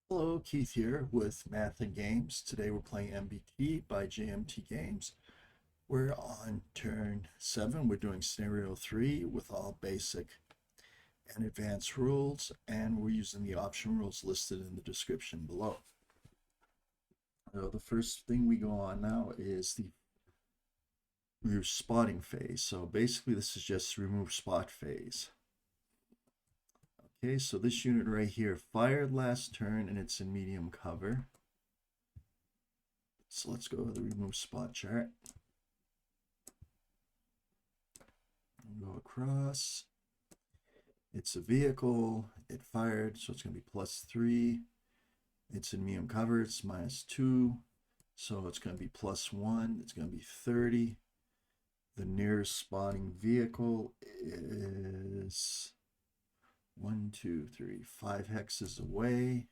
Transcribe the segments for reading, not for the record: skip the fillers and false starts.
Hello, Keith here with Math and Games. Today we're playing MBT by GMT Games. We're on turn 7. We're doing scenario 3 with all basic and advanced rules, and we're using the option rules listed in the description below. So the first thing we go on now is the spotting phase. So basically this is just remove spot phase. Okay, so this unit right here fired last turn and it's in medium cover. So let's go to the remove spot chart. Go across. It's a vehicle. It fired, so it's going to be +3. It's in medium cover. It's -2. So it's going to be +1. It's going to be 30. The nearest spawning vehicle is 1, 2, 3, 5 hexes away.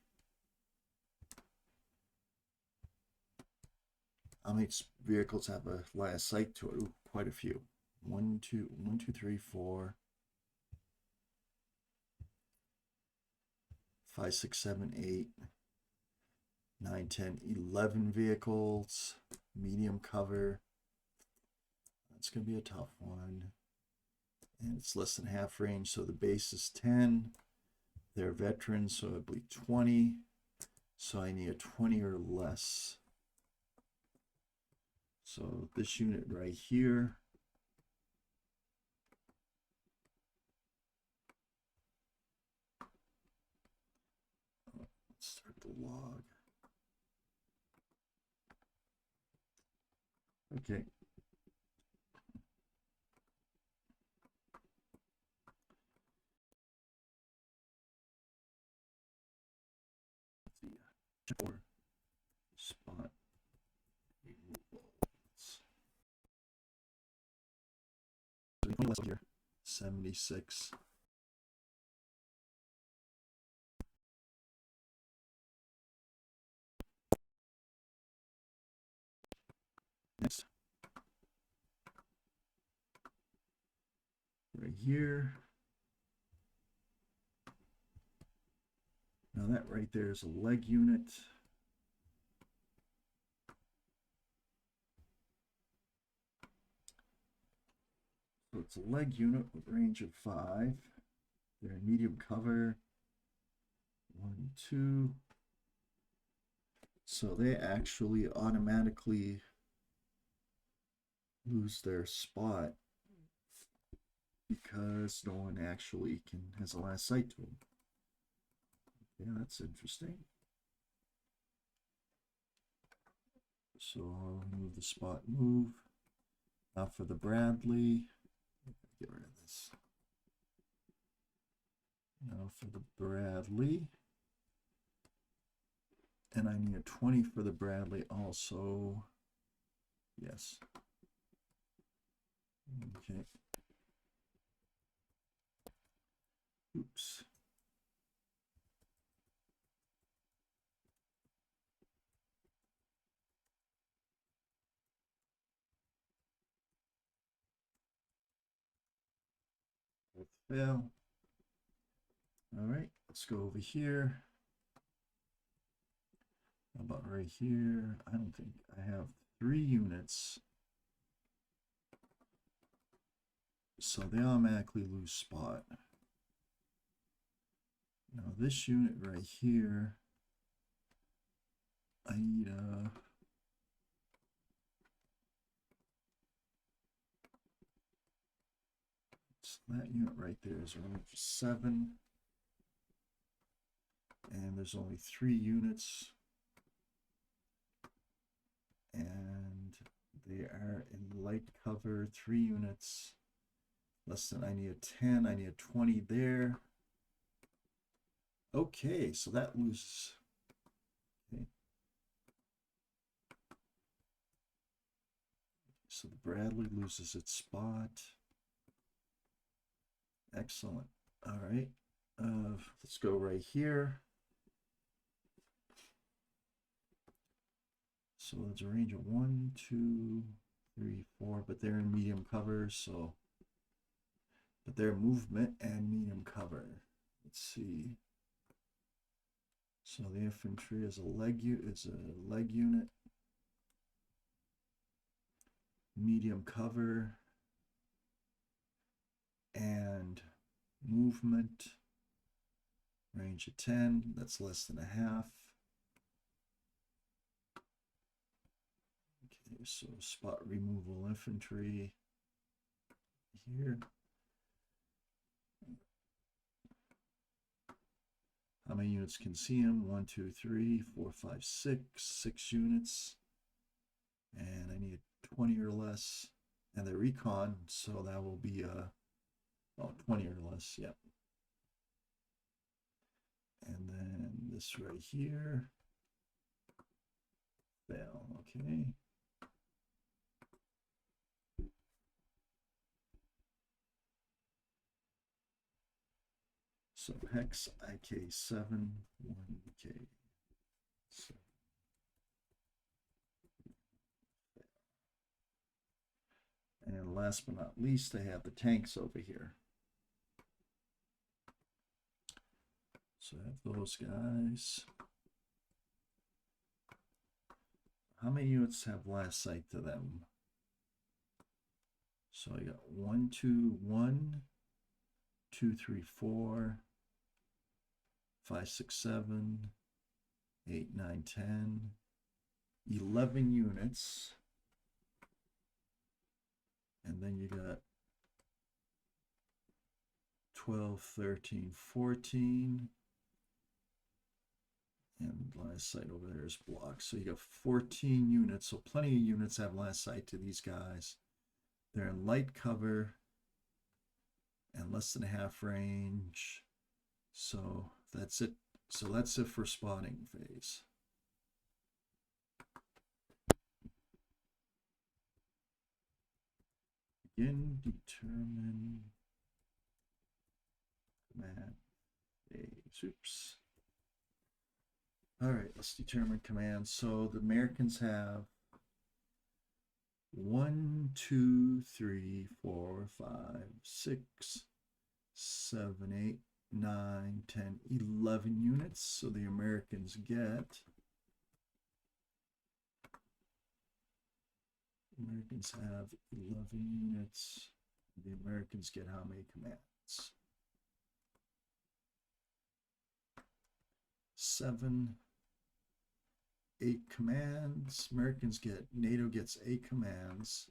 How many vehicles have a line of sight to it? Ooh, quite a few. 1, 2, 3, 4, 5, 6, 7, 8, 9, 10, 11 vehicles. Medium cover. That's going to be a tough one. And it's less than half range, so the base is 10. They're veterans, so it'll be 20. So I need a 20 or less. So this unit right here. Let's start the log. Okay. Or spot removals. So 20 less here. 76. Next. Right here. Now that right there is a leg unit. So it's a leg unit with range of 5. They're in medium cover. 1, 2. So they actually automatically lose their spot because no one actually has a line of sight to them. Yeah, that's interesting. So I'll move the spot move. Now for the Bradley. Get rid of this. Now for the Bradley. And I need a 20 for the Bradley also. Yes. Okay. Oops. Fail. All right, let's go over here. How about right here? I don't think I have 3 units. So they automatically lose spot. Now this unit right here, I need a so that unit right there is range 7. And there's only 3 units. And they are in light cover, 3 units. Less than, I need a 10, I need a 20 there. Okay, so that loses. Okay. So the Bradley loses its spot. Excellent. All right. Let's go right here. So it's a range of 1, 2, 3, 4, but they're in medium cover, so but they're movement and medium cover. Let's see. So the infantry is a leg unit. Medium cover and movement. Range of 10. That's less than a half. Okay, so spot removal infantry here. How many units can see him? 1, 2, 3, 4, 5, 6. 6 units. And I need 20 or less. And the recon, so that will be 20 or less, yep. And then this right here. Fail, okay. So hex IK7 1K. So, and last but not least, I have the tanks over here. So I have those guys. How many units have last sight to them? So I got 1, 2, 1, 2, 3, 4, 5, 6, 7, 8, 9, 10, 11 units. And then you got 12, 13, 14. And last sight over there is blocked. So you got 14 units. So plenty of units have last sight to these guys. They're in light cover and less than half range. So that's it. So that's it for spotting phase. Begin, determine, command phase. Oops. All right, let's determine command. So the Americans have 1, 2, 3, 4, 5, 6, 7, 8, 9, 10, 11 units. So the Americans get. Americans have 11 units. The Americans get how many commands? 7, 8 commands. Americans get, NATO gets 8 commands.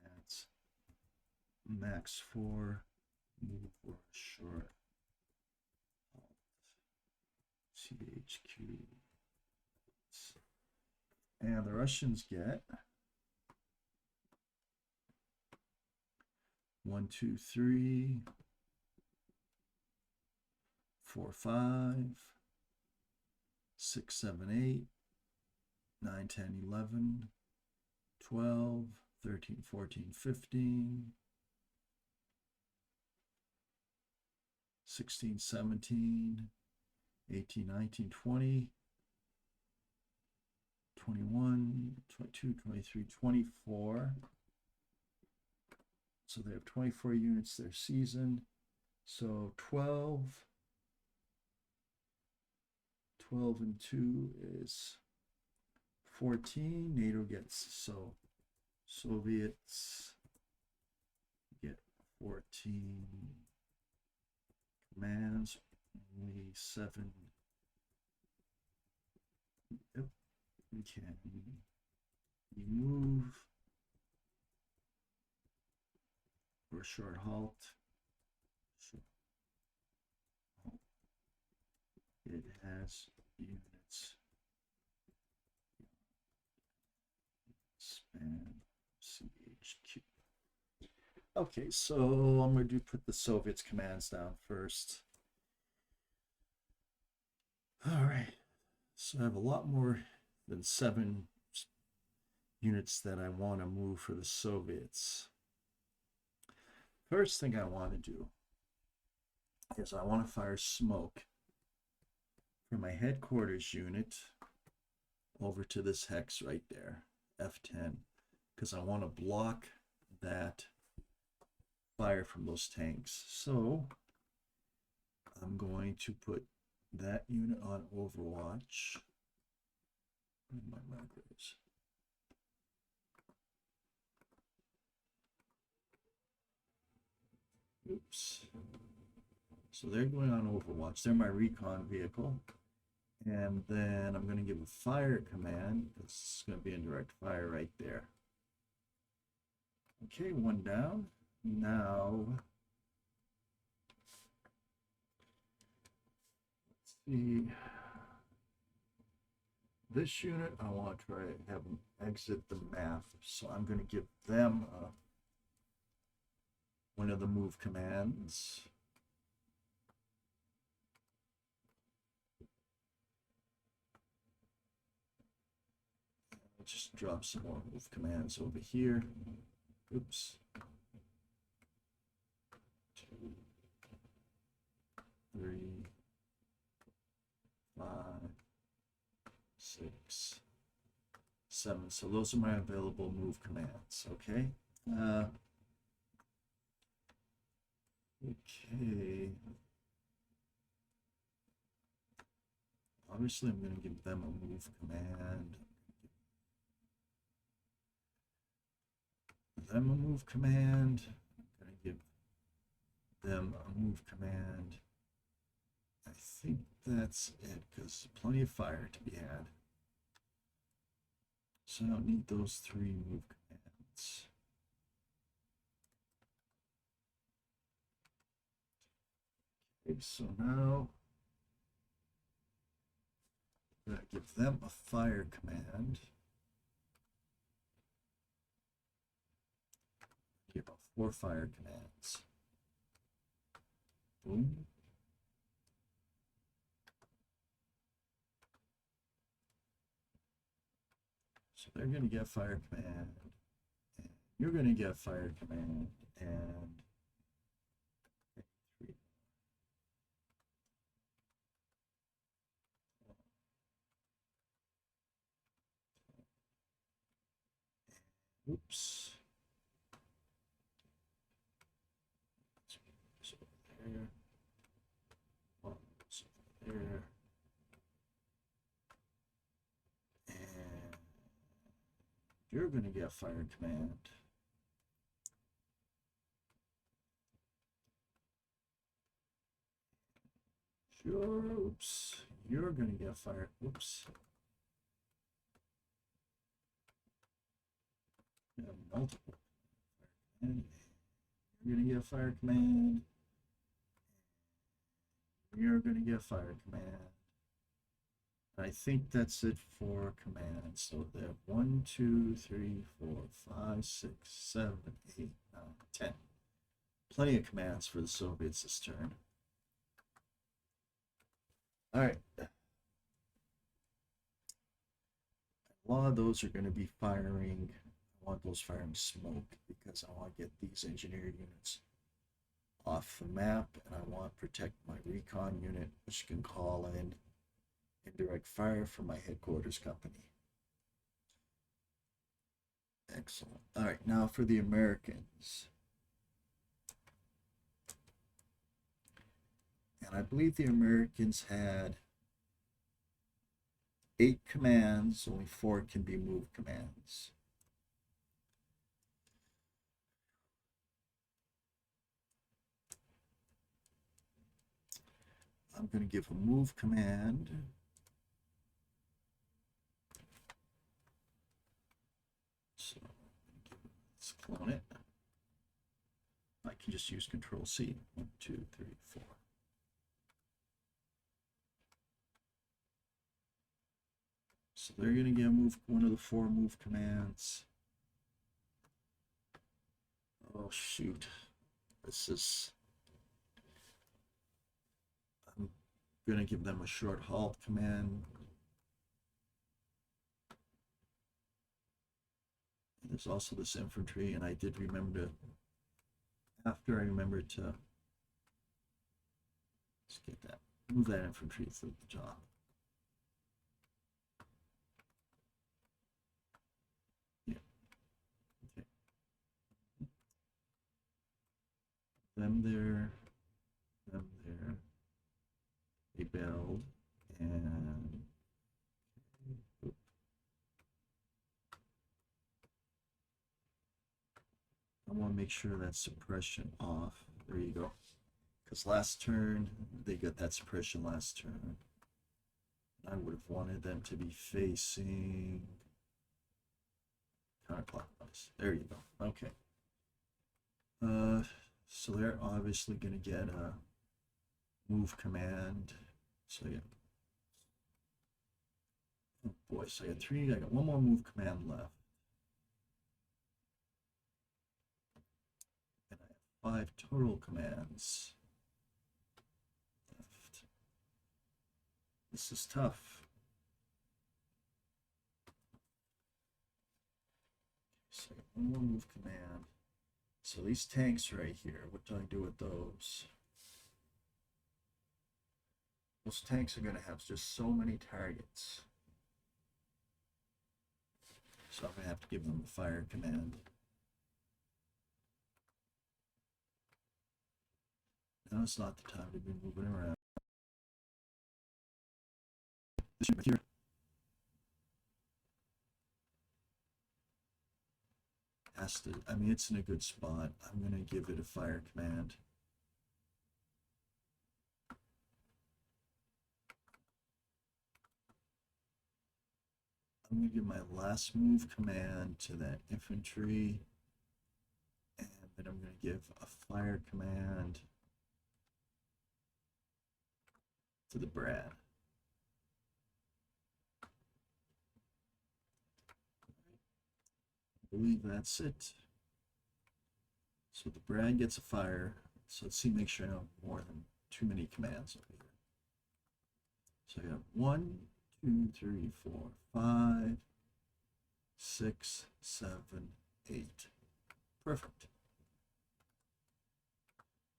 That's max 4, move for short. CHQ. And the Russians get 1, 2, 3, 4, 5, 6, 7, 8, 9, 10, 11, 12, 13, 14, 15, 16, 17, 18, 19, 20, 21, 22, 23, 24. So they have 24 units their season. So 12 and 2 is 14. NATO gets, so Soviets get 14 commands, only 7. Yep, we can move or short halt. It has units. Span CHQ. Okay, so I'm going to put the Soviets commands down first. All right, so I have a lot more than 7 units that I want to move for the Soviets. First thing I want to do is I want to fire smoke from my headquarters unit over to this hex right there, F10, because I want to block that fire from those tanks. So I'm going to put that unit on Overwatch. Where are my markers? Oops. So they're going on Overwatch. They're my recon vehicle. And then I'm going to give a fire command. It's going to be in direct fire right there. Okay, one down. Now, let's see. This unit, I want to try to have them exit the map. So I'm going to give them one of the move commands. I'll just drop some more move commands over here. Oops. 2, 3, 5, 6, 7. So those are my available move commands. Okay. Okay. Obviously, I'm going to give them a move command. Them a move command. I'm going to give them a move command. I think that's it because plenty of fire to be had. So I don't need those 3 move commands. Okay, so now I'm going to give them a fire command. Give about 4 fire commands. Boom. So they're going to get fire command, and you're going to get fire command, and 3. Oops. So there. So there. And you're going to get fire command. Sure. Oops. You're going to get fire. Oops. You have multiple fire command. You're going to get fire command. You're going to get fire command. I think that's it for commands. So they have 1, 2, 3, 4, 5, 6, 7, 8, 9, 10. Plenty of commands for the Soviets this turn. All right. A lot of those are going to be firing. I want those firing smoke because I want to get these engineer units off the map, and I want to protect my recon unit, which can call in indirect fire from my headquarters company. Excellent. All right, now for the Americans. And I believe the Americans had 8 commands, only 4 can be move commands. I'm going to give a move command. So let's clone it. I can just use Control C. 1, 2, 3, 4. So they're going to get one of the 4 move commands. Oh shoot. This is, I'm going to give them a short halt command. And there's also this infantry, and I did remember to, after I remembered to, let's get that, move that infantry through the job. Yeah. Okay. them there, they build, and I want to make sure that's suppression off. There you go. Because last turn, they got that suppression last turn. I would have wanted them to be facing counterclockwise. There you go. Okay. So they're obviously going to get a move command. So yeah. Oh boy, so I got three. I got one more move command left. And I have 5 total commands left. This is tough. So I got one more move command. So these tanks right here, what do I do with those? Those tanks are going to have just so many targets. So I'm going to have to give them a fire command. Now it's not the time to be moving around. This right here. Has to, I mean, it's in a good spot. I'm going to give it a fire command. I'm going to give my last move command to that infantry, and then I'm going to give a fire command to the Brad. I believe that's it. So the Brad gets a fire. So let's see, make sure I don't have more than too many commands over here. So I got 1, 2, 3, 4, 5, 6, 7, 8. Perfect.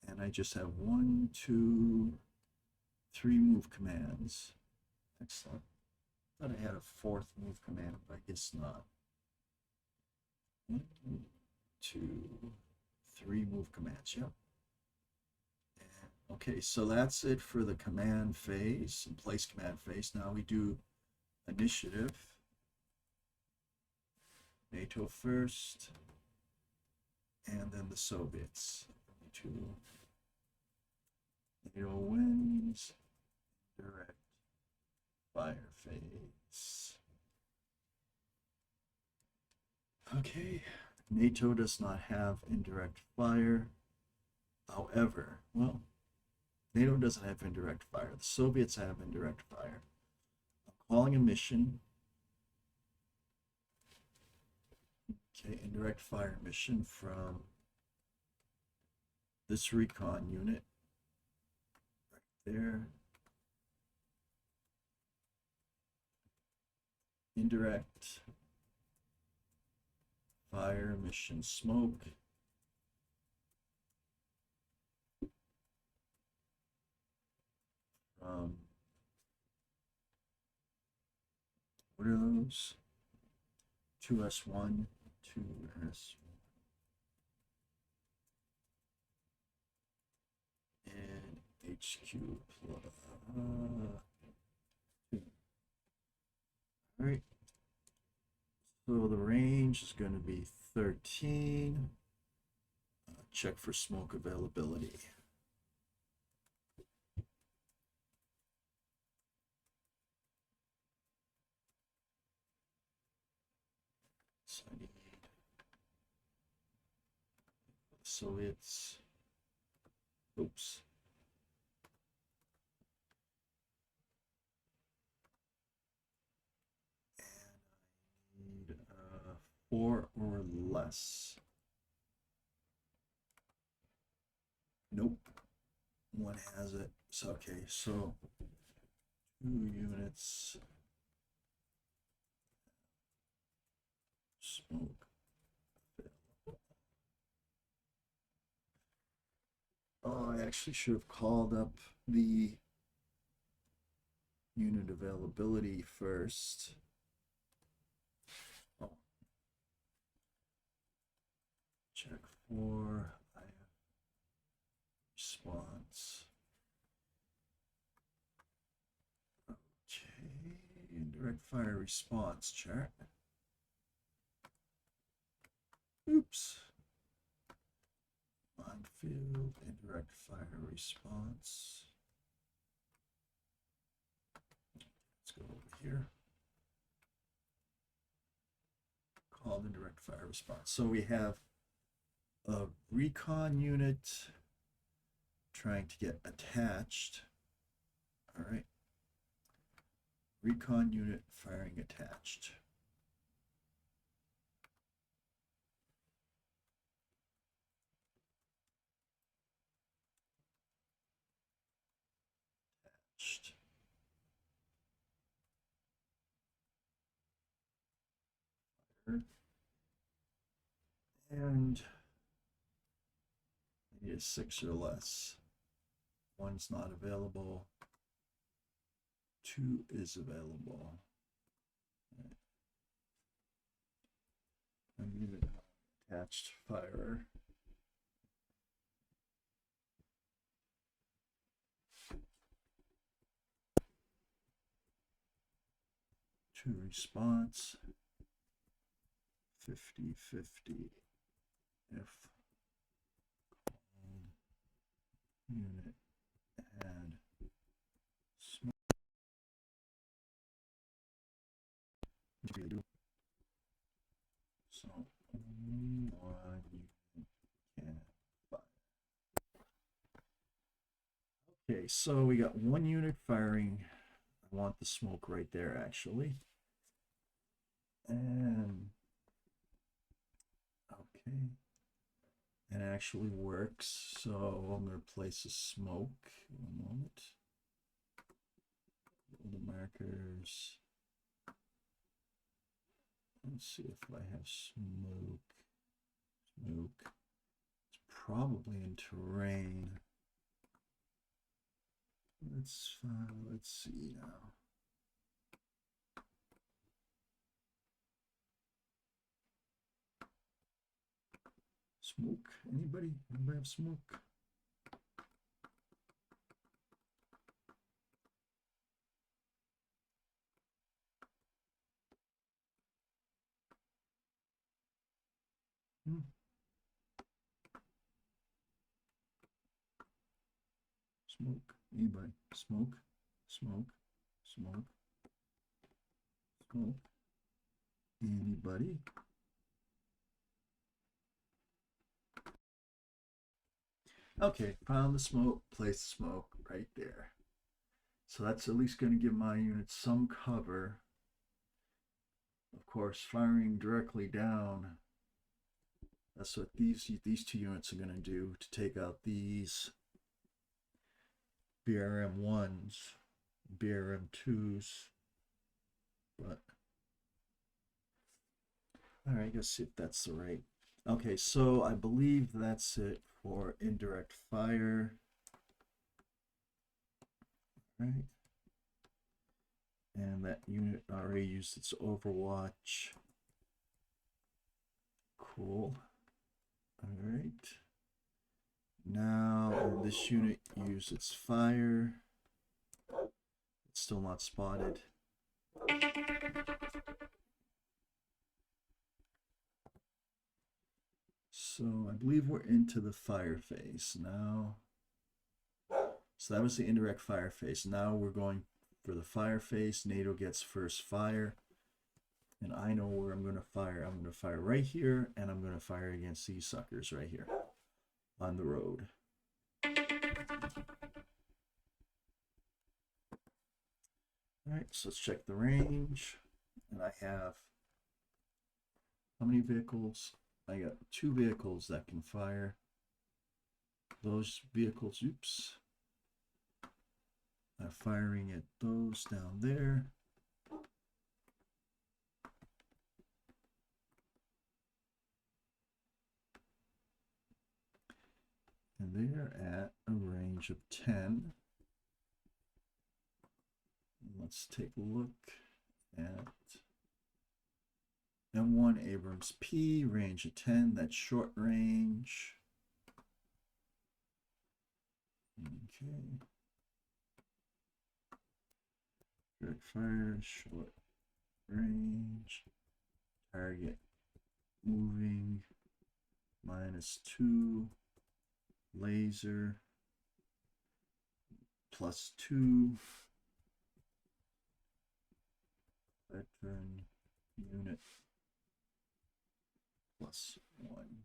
And I just have 1, 2, 3 move commands. Excellent. Thought I had a 4th move command, but I guess not. 1, 2, 3 move commands. Yep. Okay, so that's it for the command phase and place command phase. Now we do initiative. NATO first, and then the Soviets. NATO wins. Direct fire phase. Okay, NATO does not have indirect fire. However, well, NATO doesn't have indirect fire. The Soviets have indirect fire. I'm calling a mission. Okay, indirect fire mission from this recon unit right there. Indirect fire mission smoke. What are those? 2S1, 2S1. And HQ plus 2. All right. So the range is going to be 13. Check for smoke availability. So I need Soviets. Oops. And I need 4 or less. Nope. One has it. So okay, so 2 units. Smoke. Oh, I actually should have called up the unit availability first. Oh. Check for fire response chart. Oops. On field, indirect fire response. Let's go over here. Called indirect fire response. So we have a recon unit trying to get attached. All right. Recon unit firing attached. And I need a 6 or less. 1's not available. 2 is available. Right. And unit attached fire. To response 50-50 if unit and smoke. So only one unit can fire. Okay, so we got 1 unit firing. I want the smoke right there actually. And okay, and it actually works. So I'm going to place a smoke. 1 moment. Roll the markers. Let's see if I have smoke. Smoke. It's probably in terrain. Let's see now. Smoke. Anybody? Anybody have smoke? Smoke. Anybody? Smoke. Smoke. Smoke. Smoke. Anybody? Okay, found the smoke, place the smoke right there. So that's at least going to give my unit some cover. Of course, firing directly down, that's what these 2 units are going to do to take out these BRM1s, BRM2s. But all right, let's see if that's the right. Okay, so I believe that's it for indirect fire. All right. And that unit already used its overwatch. Cool. All right. Now this unit used its fire. It's still not spotted. So I believe we're into the fire phase now. So that was the indirect fire phase. Now we're going for the fire phase. NATO gets first fire. And I know where I'm going to fire. I'm going to fire right here, and I'm going to fire against these suckers right here on the road. All right, so let's check the range. And I have how many vehicles? I got 2 vehicles that can fire. Those vehicles, oops, I'm firing at those down there. And they're at a range of 10. Let's take a look at M1 Abrams P, range of 10. That's short range. Okay. Direct fire, short range, target moving, -2, laser, +2, veteran unit, +1.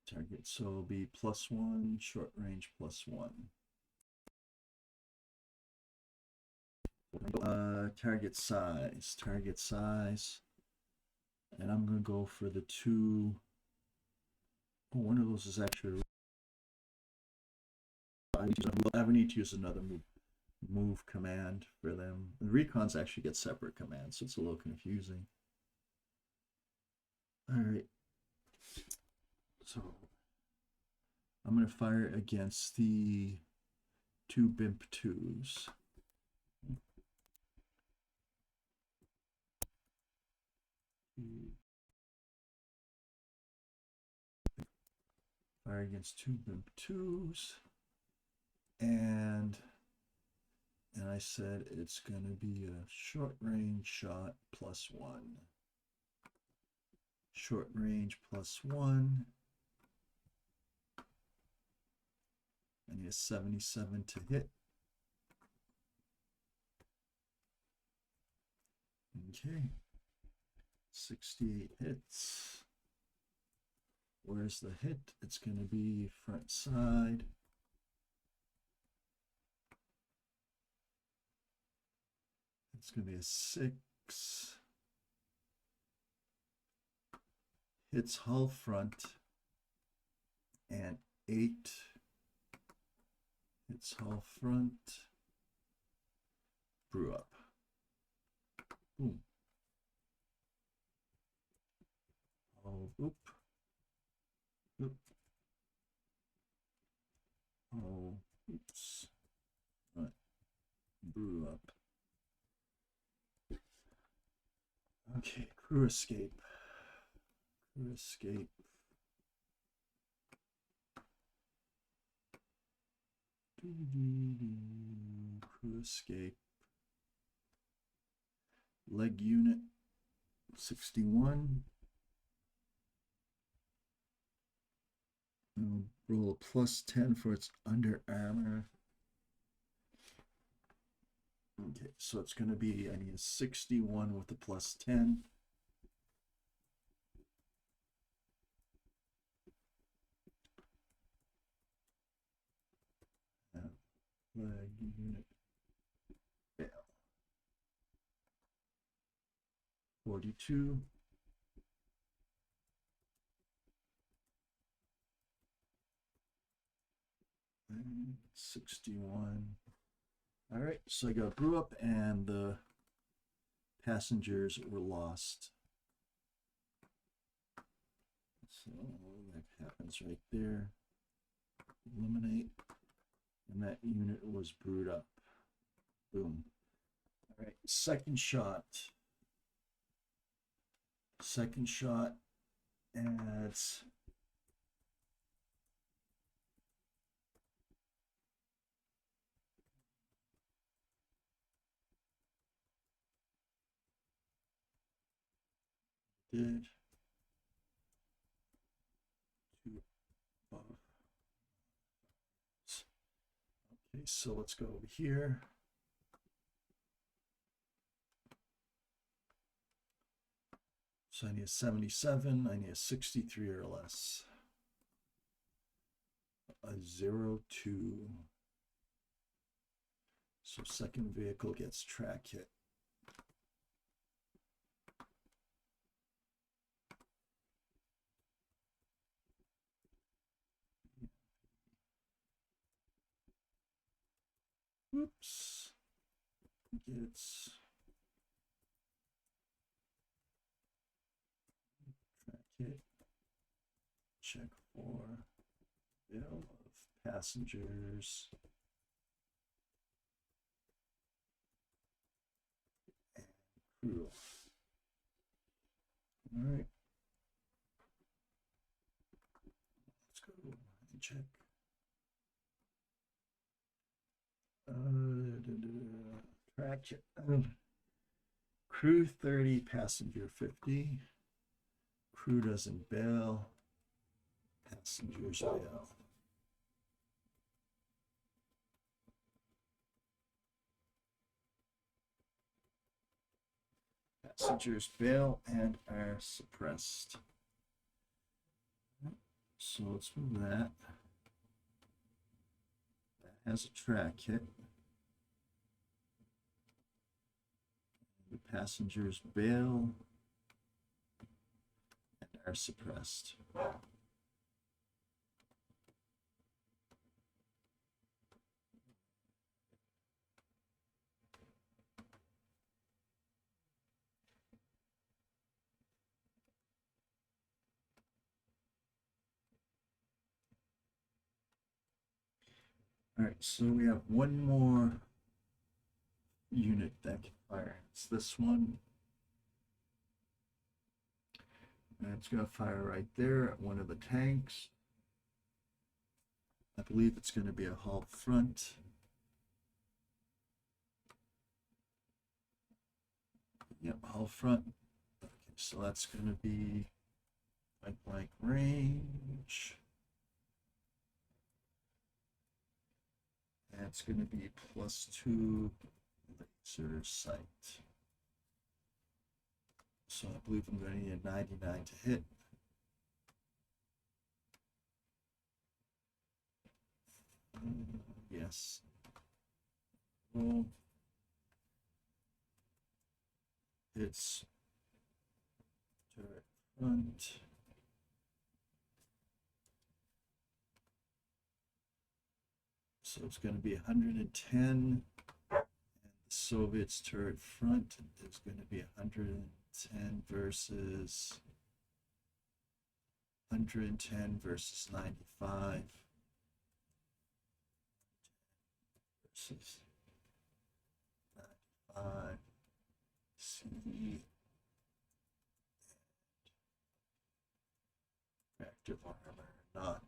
Target, so it'll be +1, short range +1. Target size, and I'm gonna go for the 2. Oh, one of those is actually. I would need to use another move command for them. The recons actually get separate commands, so it's a little confusing. All right, so I'm gonna fire against the 2 BIMP2s. Fire against 2 BIMP2s, and I said it's gonna be a short range shot +1. Short range +1. I need a 77 to hit. Okay. 68 hits. Where's the hit? It's going to be front side. It's going to be a 6. Hits hull front. And 8. Hits hull front. Brew up. Boom. Oh, oop. Oop. Oh, oops. Right. Brew up. Okay, crew escape. Crew escape. Crew escape. Leg unit 61. I'll roll a +10 for its under armor. Okay, so it's going to be, I need a 61 with a +10. Leg unit. Fail. 42. And 61. All right, so I got brew up and the passengers were lost. So that happens right there. Eliminate. And that unit was brewed up. Boom. All right, second shot. Second shot adds did 2 above. Okay, so let's go over here. So I need a 77, I need a 63 or less. A 0-2. So second vehicle gets track hit. Oops. Gets track hit. Check for bill of passengers. And crew. All right. Let's go and check. track. Crew 30, passenger 50. Crew doesn't bail. Passengers bail. Passengers bail and are suppressed. So let's move that. That has a track hit. The passengers bail and are suppressed. All right, so we have one more unit that can fire. It's this one. And it's going to fire right there at one of the tanks. I believe it's going to be a hull front. Yep, hull front. Okay, so that's going to be point blank range. And it's going to be +2 laser sight. So I believe I'm going to need a 99 to hit. Yes. Roll. It's turret front. So it's going to be 110. And the Soviets turret front is going to be 110 versus 110 versus 95 versus 95. C active armor not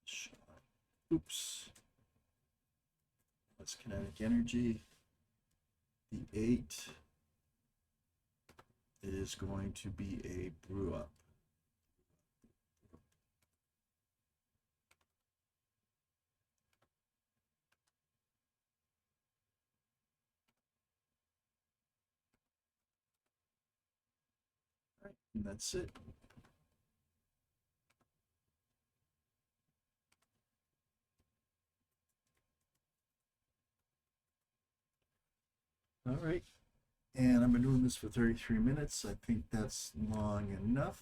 shot. Oops. That's kinetic energy. The 8 is going to be a brew up. All right, and that's it. All right, and I've been doing this for 33 minutes. I think that's long enough.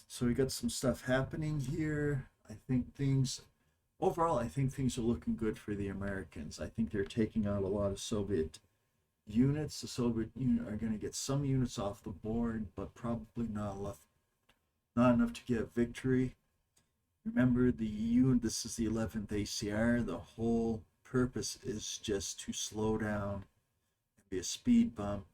So we got some stuff happening here. I think things, overall, I think things are looking good for the Americans. I think they're taking out a lot of Soviet units. The Soviet unit are going to get some units off the board, but probably not enough to get victory. Remember, this is the 11th ACR. The whole purpose is just to slow down and be a speed bump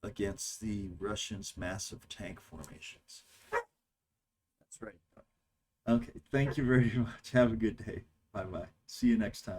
against the Russians' massive tank formations. That's right. Okay, thank you very much. Have a good day. Bye-bye. See you next time.